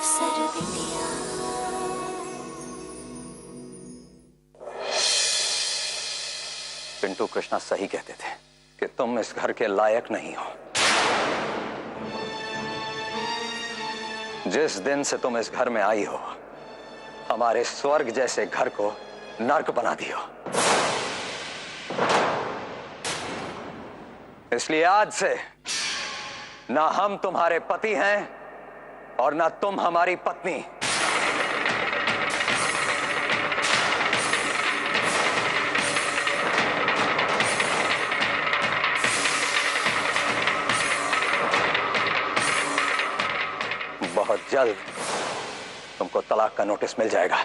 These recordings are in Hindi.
अफसर बिटिया। पिंटू कृष्णा सही कहते थे कि तुम इस घर के लायक नहीं हो। जिस दिन से तुम इस घर में आई हो, हमारे स्वर्ग जैसे घर को नर्क बना दियो। इसलिए आज से ना हम तुम्हारे पति हैं और ना तुम हमारी पत्नी। बहुत जल्द तुमको तलाक का नोटिस मिल जाएगा।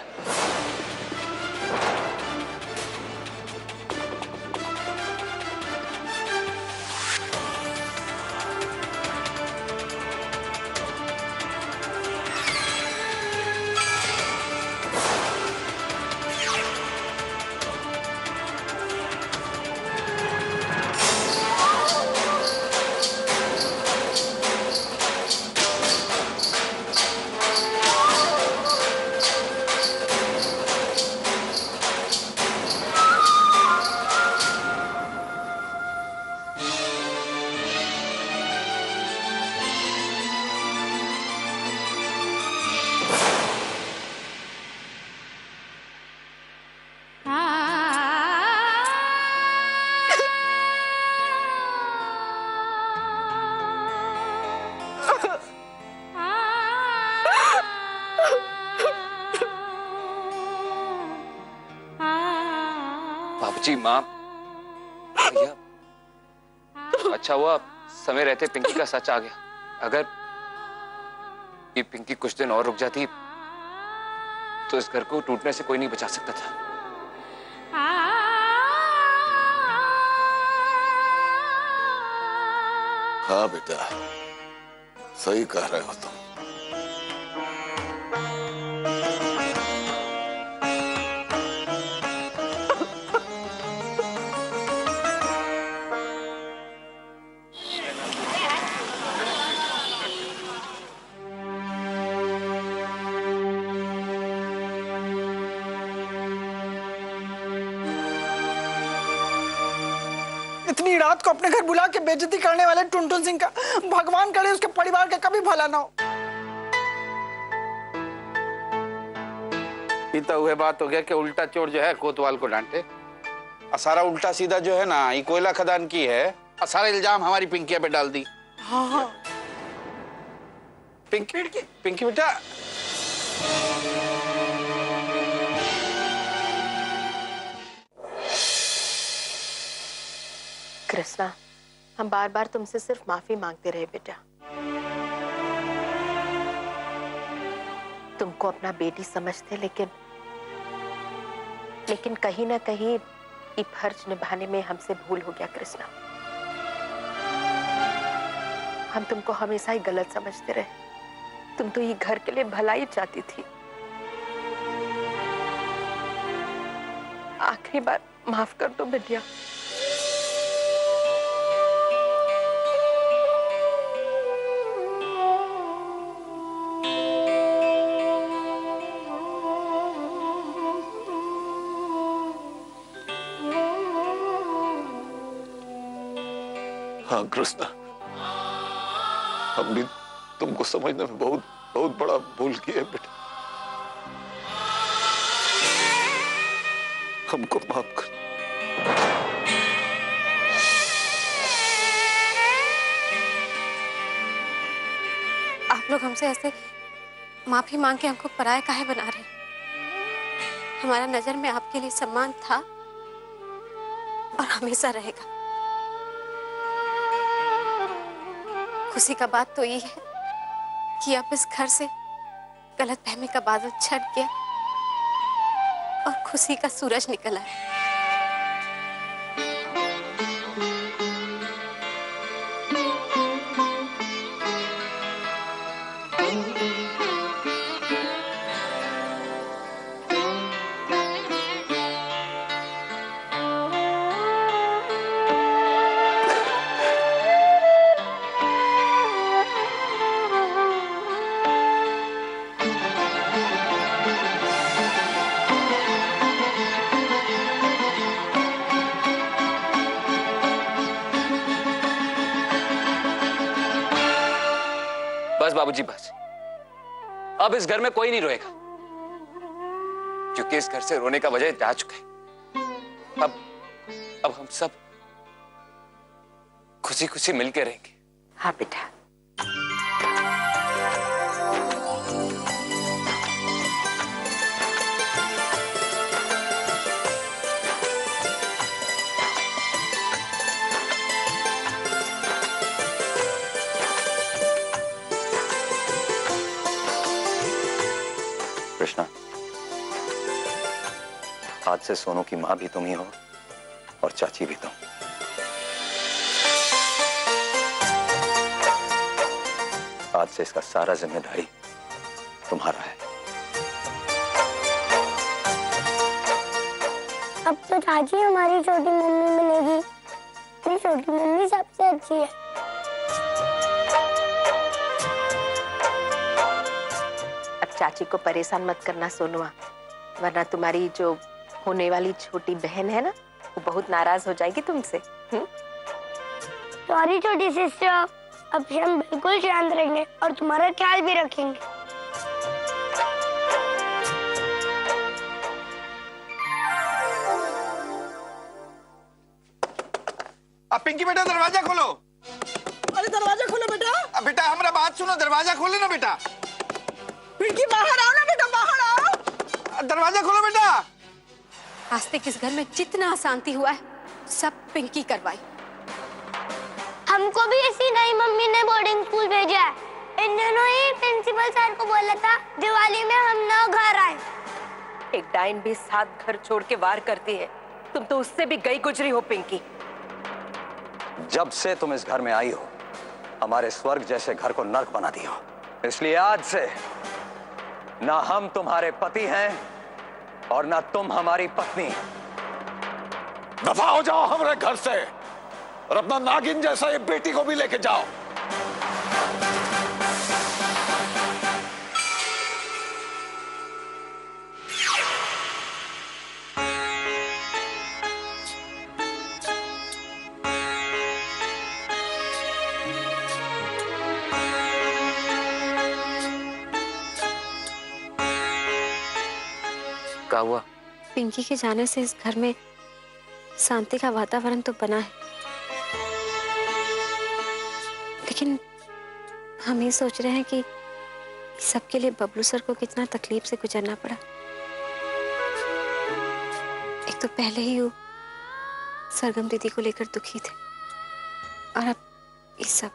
बाबूजी, माँ, भैया, अच्छा हुआ समय रहते पिंकी का सच आ गया। अगर ये पिंकी कुछ दिन और रुक जाती तो इस घर को टूटने से कोई नहीं बचा सकता था। हाँ बेटा, सही कह रहे हो तुम। इतनी रात को अपने घर बुला के बेइज्जती करने वाले टुनटुन सिंह का भगवान करे उसके परिवार का कभी भला ना हो। ये तो वह बात हो गया कि उल्टा चोर जो है कोतवाल को डांटे। सारा उल्टा सीधा जो है ना, ये कोयला खदान की है। सारा इल्जाम हमारी पिंकिया पे डाल दी। हाँ। पिंकी पिंकी बेटा, कृष्णा, हम बार बार तुमसे सिर्फ माफी मांगते रहे बेटा। तुमको अपना बेटी समझते, लेकिन कहीं ना कहीं ये फर्ज निभाने में हमसे भूल हो गया कृष्णा। हम तुमको हमेशा ही गलत समझते रहे। तुम तो ये घर के लिए भलाई चाहती थी। आखिरी बार माफ कर दो बिटिया। हाँ कृष्णा, हम भी तुमको समझने में बहुत बहुत बड़ा भूल किया बेटा। हमको माफ कर। आप लोग हमसे ऐसे माफी मांग के हमको पराया काहे बना रहे? हमारा नजर में आपके लिए सम्मान था और हमेशा रहेगा। खुशी का बात तो ये है कि अब इस घर से गलतफहमी का बादल छट गया और खुशी का सूरज निकला है। बाबूजी बस अब इस घर में कोई नहीं रोएगा, क्योंकि इस घर से रोने का वजह जा चुका है। अब हम सब खुशी खुशी मिलके रहेंगे। हाँ बेटा। कृष्णा, आज से सोनू की मां भी तुम ही हो और चाची भी तुम। आज से इसका सारा जिम्मेदारी तुम्हारा है। अब तो चाची हमारी छोटी मम्मी मिलेगी। मेरी छोटी मम्मी सबसे अच्छी है। अब चाची को परेशान मत करना सोनुआ, वरना तुम्हारी जो होने वाली छोटी बहन है ना, वो बहुत नाराज हो जाएगी तुमसे। सॉरी छोटी सिस्टर, अब से हम बिल्कुल शांत रहेंगे और तुम्हारा ख्याल भी रखेंगे। अब पिंकी बेटा दरवाजा खोलो। अरे दरवाजा खोलो बेटा। अब बेटा हमारा बात सुनो, दरवाजा खोलो ना बेटा। पिंकी बाहर आओ ना बेटा, बाहर आओ। दरवाजा खोलो बेटा। आज तक इस घर में जितना अशांति हुआ है सब पिंकी करवाई। हमको भी इसी नई मम्मी ने बोर्डिंग स्कूल भेजा है। इन दिनों ही प्रिंसिपल सर को बोला था दिवाली में हम ना घर आए। एक डाइन भी 7 घर छोड़ के वार करती है, तुम तो उससे भी गई गुजरी हो पिंकी। जब से तुम इस घर में आई हो, हमारे स्वर्ग जैसे घर को नर्क बना दिया हो। इसलिए आज से ना हम तुम्हारे पति हैं और ना तुम हमारी पत्नी। दफा हो जाओ हमारे घर से और अपना नागिन जैसा ये बेटी को भी लेके जाओ। क्या हुआ? पिंकी के जाने से इस घर में शांति का वातावरण तो बना है, लेकिन हम ये सोच रहे हैं कि सबके लिए बबलू सर को कितना तकलीफ से गुजरना पड़ा। एक तो पहले ही वो सरगम दीदी को लेकर दुखी थे और अब ये सब।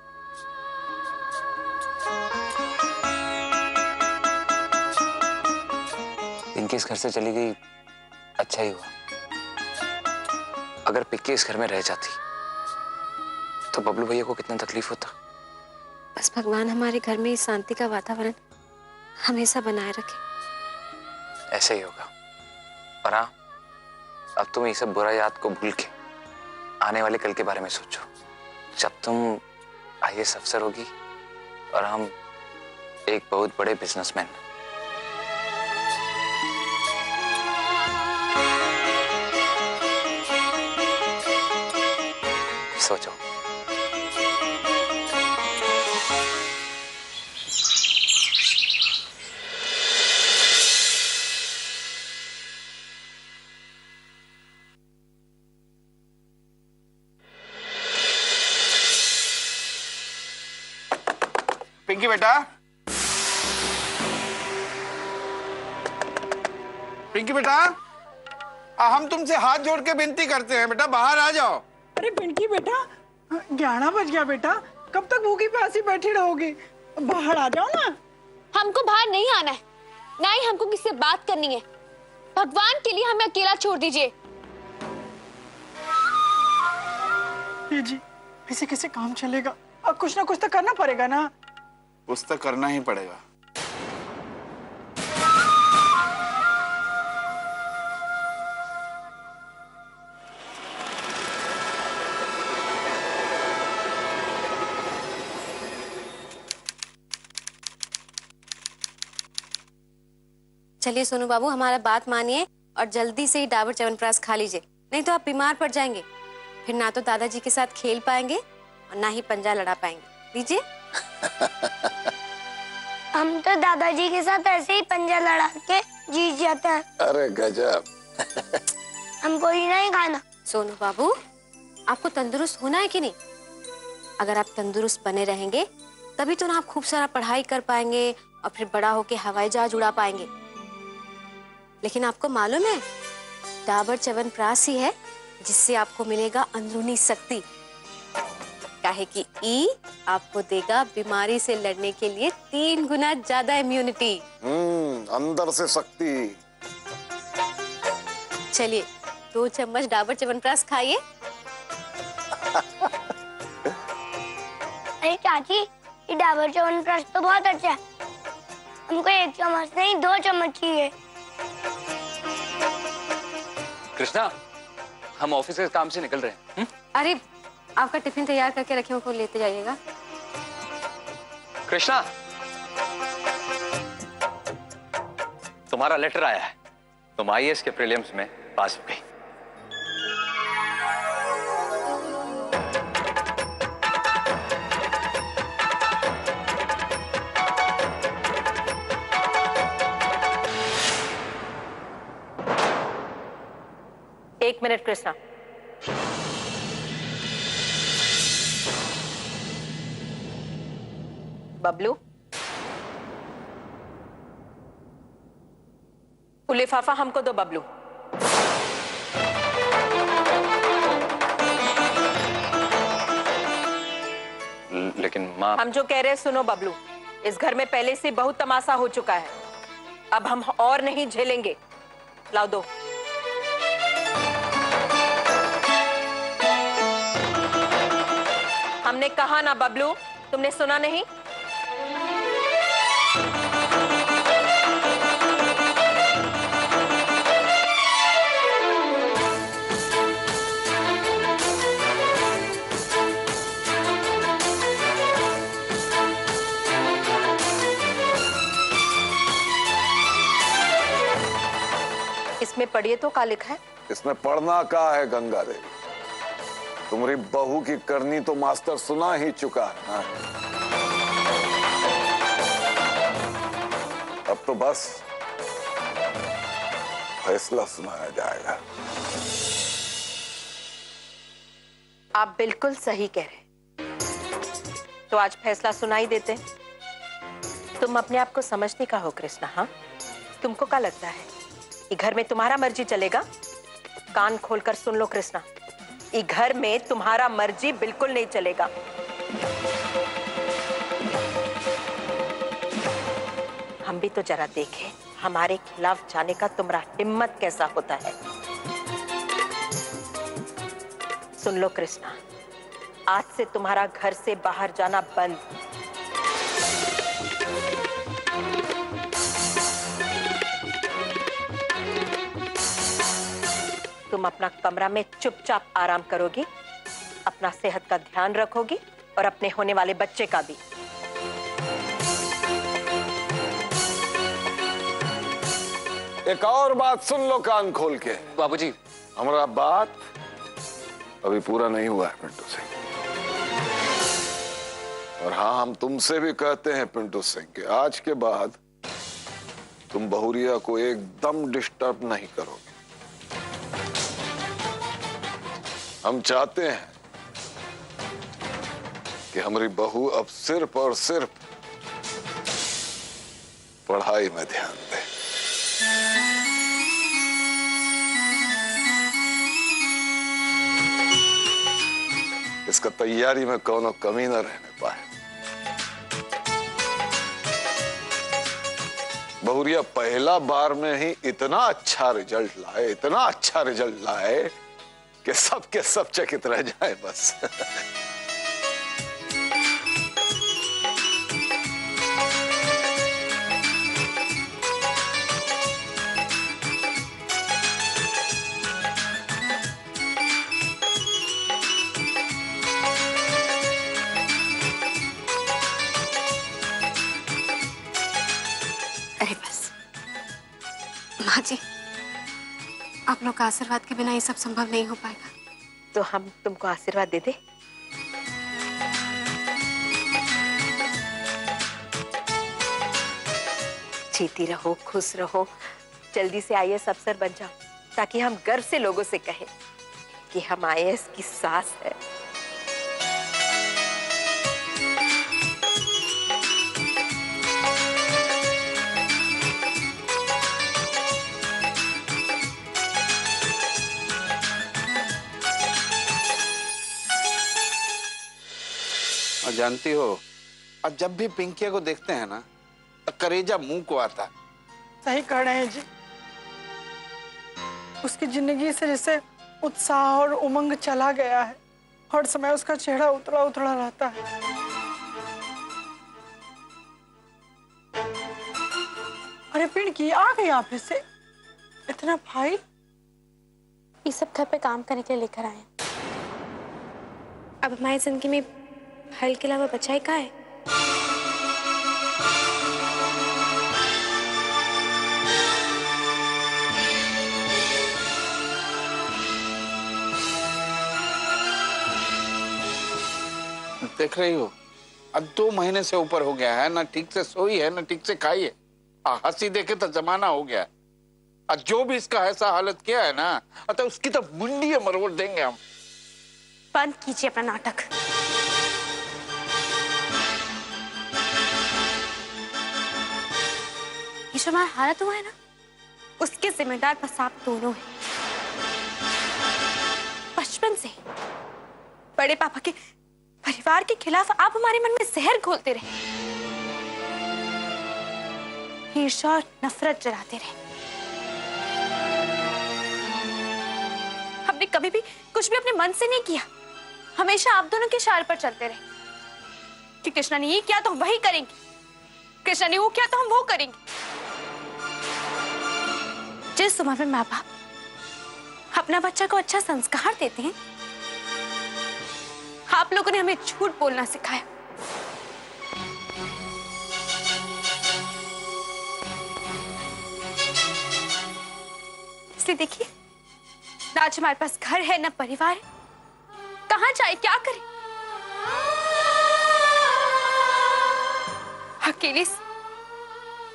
पिंकी इस घर से चली गई, अच्छा ही हुआ। अगर पिंकी इस घर में रह जाती तो बबलू भैया को कितना तकलीफ होता। बस भगवान हमारे घर में इस शांति का वातावरण हमेशा बनाए रखे। ऐसे ही होगा। और हाँ, अब तुम ये सब बुरा याद को भूल के आने वाले कल के बारे में सोचो, जब तुम IAS अफसर होगी और हम एक बहुत बड़े बिजनेसमैन। सोचो। पिंकी बेटा, पिंकी बेटा, हम तुमसे हाथ जोड़ के विनती करते हैं बेटा, बाहर आ जाओ। अरे पिंकी बेटा, 11 बज गया बेटा, कब तक भूखी प्यासी बैठी रहोगी? बाहर आ जाओ ना। हमको बाहर नहीं आना है, ना ही हमको किससे बात करनी है। भगवान के लिए हमें अकेला छोड़ दीजिए। ये जी, ऐसे कैसे काम चलेगा? अब कुछ ना कुछ तो करना पड़ेगा ना। कुछ तो करना ही पड़ेगा। चलिए सोनू बाबू, हमारा बात मानिए और जल्दी से ही डाबर च्यवनप्राश खा लीजिए, नहीं तो आप बीमार पड़ जाएंगे। फिर ना तो दादाजी के साथ खेल पाएंगे और ना ही पंजा लड़ा पाएंगे। लीजिए। हम तो दादाजी के साथ ऐसे ही पंजा लड़ा के जीत जाते हैं। अरे गजब। हमको ही नहीं खाना। सोनू बाबू, आपको तंदुरुस्त होना है कि नहीं? अगर आप तंदुरुस्त बने रहेंगे तभी तो ना आप खूब सारा पढ़ाई कर पाएंगे और फिर बड़ा होके हवाई जहाज उड़ा पाएंगे। लेकिन आपको मालूम है, डाबर च्यवनप्राश ही है जिससे आपको मिलेगा अंदरूनी शक्ति। काहे कि ई आपको देगा बीमारी से लड़ने के लिए 3 गुना ज्यादा इम्यूनिटी। अंदर से शक्ति। चलिए 2 चम्मच डाबर च्यवनप्राश खाइए। अरे चाची, ये डाबर च्यवनप्राश तो बहुत अच्छा है। हमको 1 चम्मच नहीं 2 चम्मच चाहिए। कृष्णा, हम ऑफिस के काम से निकल रहे हैं। अरे आपका टिफिन तैयार करके रखे, को लेते जाइएगा। कृष्णा, तुम्हारा लेटर आया है। तुम आईएएस के प्रीलिम्स में पास हो गई। एक मिनट कृष्णा। बबलू, वो लिफाफा हमको दो। बबलू, लेकिन माँ। हम जो कह रहे हैं सुनो बबलू, इस घर में पहले से बहुत तमाशा हो चुका है। अब हम और नहीं झेलेंगे। लाओ दो। हमने कहा ना बबलू, तुमने सुना नहीं? इसमें पढ़िए तो क्या लिखा है? इसमें पढ़ना का है गंगा देवी? तुम्हारी बहू की करनी तो मास्टर सुना ही चुका है ना। अब तो बस फैसला सुनाया जाएगा। आप बिल्कुल सही कह रहे। तो आज फैसला सुनाई देते। तुम अपने आप को समझने का हो कृष्णा। हाँ, तुमको क्या लगता है ये घर में तुम्हारा मर्जी चलेगा? कान खोलकर सुन लो कृष्णा, ये घर में तुम्हारा मर्जी बिल्कुल नहीं चलेगा। हम भी तो जरा देखें हमारे खिलाफ जाने का तुम्हारा हिम्मत कैसा होता है। सुन लो कृष्णा, आज से तुम्हारा घर से बाहर जाना बंद। तुम अपना कमरा में चुपचाप आराम करोगी, अपना सेहत का ध्यान रखोगी और अपने होने वाले बच्चे का भी। एक और बात सुन लो कान खोल के। बाबूजी, हमारा बात अभी पूरा नहीं हुआ है पिंटू सिंह। और हाँ, हम तुमसे भी कहते हैं पिंटू सिंह कि आज के बाद तुम बहुरिया को एकदम डिस्टर्ब नहीं करोगे। हम चाहते हैं कि हमारी बहू अब सिर्फ और सिर्फ पढ़ाई में ध्यान दे। इसका तैयारी में कोनो कमी न रहने पाए। बहुरिया पहला बार में ही इतना अच्छा रिजल्ट लाए, इतना अच्छा रिजल्ट लाए कि सब के सब चकित रह जाए बस। अरे बस माँ जी, आप लोग का आशीर्वाद के बिना ये सब संभव नहीं हो पाएगा। तो हम तुमको आशीर्वाद दे दे। जीती रहो, खुश रहो, जल्दी से आईएएस अफसर बन जाओ, ताकि हम गर्व से लोगों से कहें कि हम आईएएस की सास है। और जानती हो, और जब भी पिंकिया को देखते हैं ना तो करेजा मुंह को आता है। सही कह रहे हैं जी। उसकी जिंदगी से जैसे उत्साह और उमंग चला गया है। हर समय उसका चेहरा उतरा उतरा रहता है। अरे पिंकी आ गई ऑफिस से, इतना फाइल? ये सब घर पे काम करने के लिए लेकर आए। अब हमारी जिंदगी में फाइल के अलावा बचा ही कहाँ है? देख रही हो, अब 2 महीने से ऊपर हो गया है, ना ठीक से सोई है ना ठीक से खाई है। हंसी देखे तो जमाना हो गया। और जो भी इसका ऐसा हालत किया है ना, अतः उसकी तो मुंडी मरोड़ देंगे हम। बंद कीजिए अपना नाटक। ये जो हमारा हालत हुआ है ना, उसके जिम्मेदार बस आप दोनों हैं। बचपन से बड़े पापा के परिवार के खिलाफ आप हमारे मन में जहर घोलते रहे, ईर्ष्या और नफरत जलाते रहे। हमने कभी भी कुछ भी अपने मन से नहीं किया, हमेशा आप दोनों के इशारे पर चलते रहे कि कृष्णा ने ये किया तो हम वही करेंगे, कृष्णा ने वो किया तो हम वो करेंगे। जिस उम्र में माँ बाप अपना बच्चा को अच्छा संस्कार देते हैं, आप लोगों ने हमें झूठ बोलना सिखाया। इसलिए देखिए, ना आज हमारे पास घर है ना परिवार है, कहां जाए, क्या करें?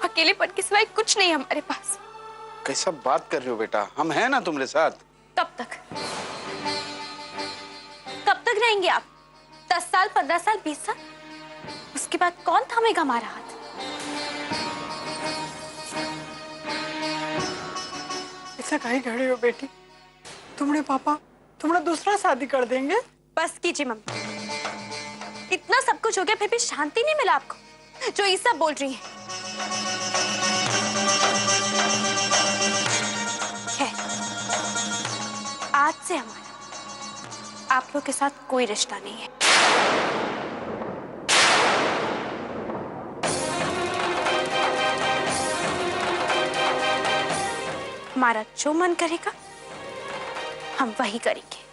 अकेलेपन के सिवाय कुछ नहीं हमारे पास। कैसा बात कर रही हो बेटा, हम हैं ना तुम्हारे साथ। कब तक रहेंगे आप? 10 साल, 15 साल, 20 साल? उसके बाद कौन थामेगा हमारा हाथ? ऐसा काहे कह रही हो बेटी? तुम्हारे पापा तुम्हारा दूसरा शादी कर देंगे? बस कीजिए मम्मी, इतना सब कुछ हो गया फिर भी शांति नहीं मिला आपको, जो ये सब बोल रही है। आज से हमारा आप लोग के साथ कोई रिश्ता नहीं है। हमारा जो मन करेगा हम वही करेंगे।